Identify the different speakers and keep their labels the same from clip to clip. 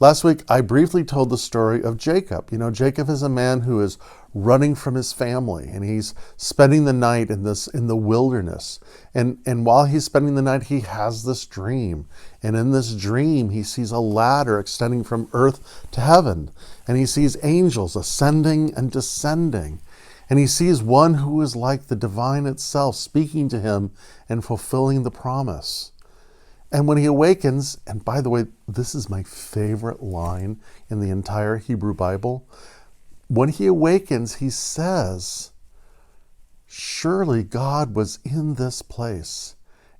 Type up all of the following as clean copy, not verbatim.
Speaker 1: Last week, I briefly told the story of Jacob. You know, Jacob is a man who is running from his family, and he's spending the night in the wilderness. And while he's spending the night, he has this dream. And in this dream, he sees a ladder extending from earth to heaven. And he sees angels ascending and descending. And he sees one who is like the divine itself speaking to him and fulfilling the promise. And when he awakens, and by the way, this is my favorite line in the entire Hebrew Bible. When he awakens, he says, "Surely God was in this place,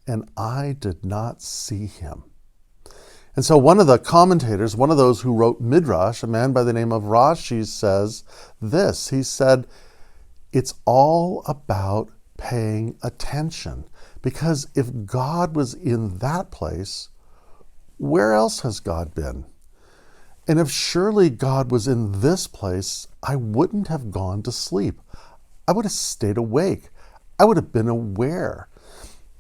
Speaker 1: and I did not see him." And so one of the commentators, one of those who wrote Midrash, a man by the name of Rashi, says this. He said, it's all about paying attention. Because if God was in that place, where else has God been? And if surely God was in this place, I wouldn't have gone to sleep. I would have stayed awake. I would have been aware.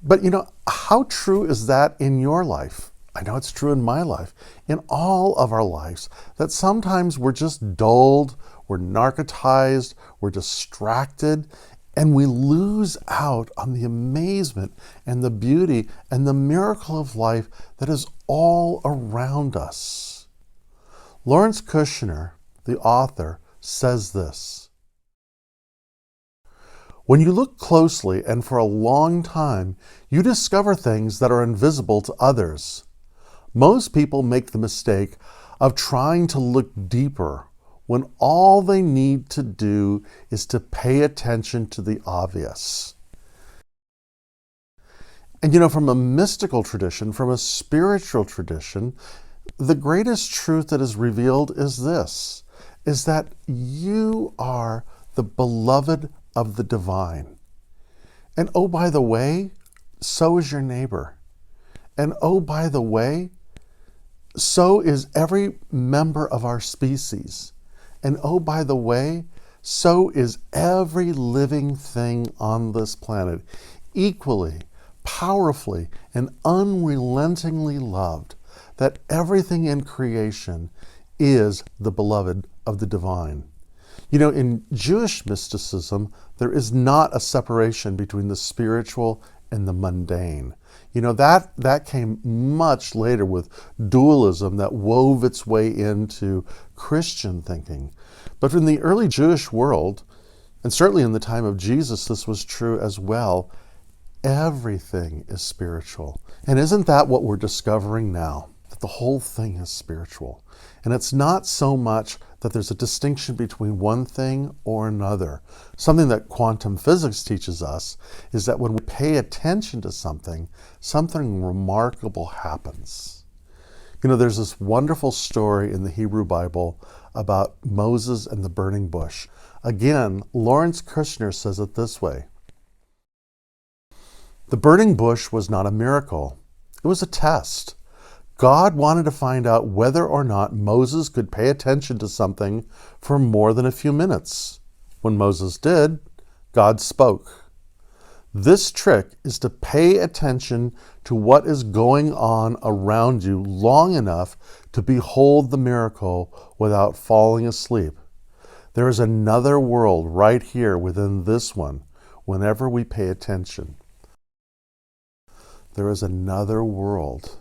Speaker 1: But you know, how true is that in your life? I know it's true in my life, in all of our lives, that sometimes we're just dulled, we're narcotized, we're distracted, and we lose out on the amazement and the beauty and the miracle of life that is all around us. Lawrence Kushner, the author, says this: when you look closely and for a long time, you discover things that are invisible to others. Most people make the mistake of trying to look deeper when all they need to do is to pay attention to the obvious. And you know, from a mystical tradition, from a spiritual tradition, the greatest truth that is revealed is this, is that you are the beloved of the divine. And oh, by the way, so is your neighbor. And oh, by the way, so is every member of our species. And oh, by the way, so is every living thing on this planet, equally, powerfully, and unrelentingly loved, that everything in creation is the beloved of the divine. You know, in Jewish mysticism, there is not a separation between the spiritual and the mundane. You know, that came much later with dualism that wove its way into Christian thinking. But in the early Jewish world, and certainly in the time of Jesus, this was true as well, everything is spiritual. And isn't that what we're discovering now? That the whole thing is spiritual. And it's not so much that there's a distinction between one thing or another. Something that quantum physics teaches us is that when we pay attention to something, something remarkable happens. You know, there's this wonderful story in the Hebrew Bible about Moses and the burning bush. Again, Lawrence Kushner says it this way: the burning bush was not a miracle. It was a test. God wanted to find out whether or not Moses could pay attention to something for more than a few minutes. When Moses did, God spoke. This trick is to pay attention to what is going on around you long enough to behold the miracle without falling asleep. There is another world right here within this one whenever we pay attention. There is another world.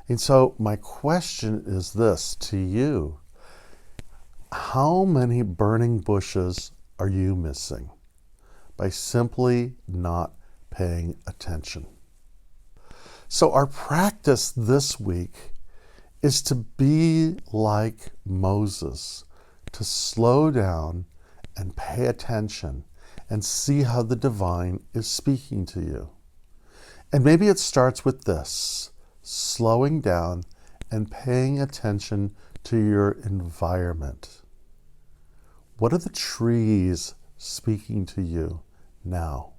Speaker 1: And so my question is this to you: how many burning bushes are you missing by simply not paying attention? So our practice this week is to be like Moses, to slow down and pay attention and see how the divine is speaking to you. And maybe it starts with this: slowing down and paying attention to your environment. What are the trees speaking to you now?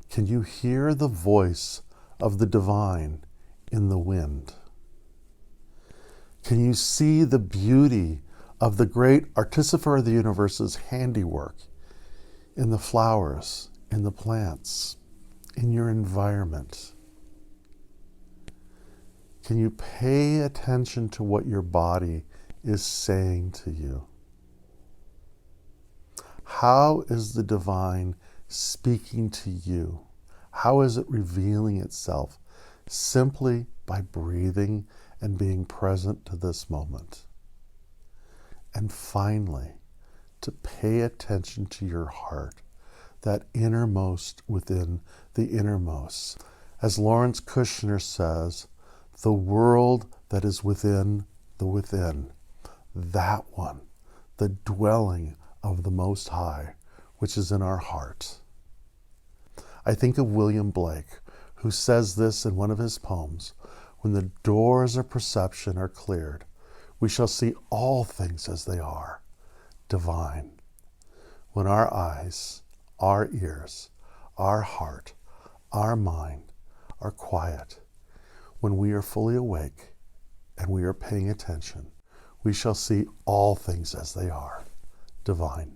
Speaker 1: Can you hear the voice of the divine in the wind? Can you see the beauty of the great artificer of the universe's handiwork in the flowers, in the plants, in your environment? Can you pay attention to what your body is saying to you? How is the divine speaking to you? How is it revealing itself? Simply by breathing and being present to this moment. And finally, to pay attention to your heart, that innermost within the innermost. As Lawrence Kushner says, the world that is within the within, that one, the dwelling of the Most High, which is in our heart. I think of William Blake, who says this in one of his poems, when the doors of perception are cleared, we shall see all things as they are, divine. When our eyes, our ears, our heart, our mind are quiet, when we are fully awake and we are paying attention, we shall see all things as they are, divine.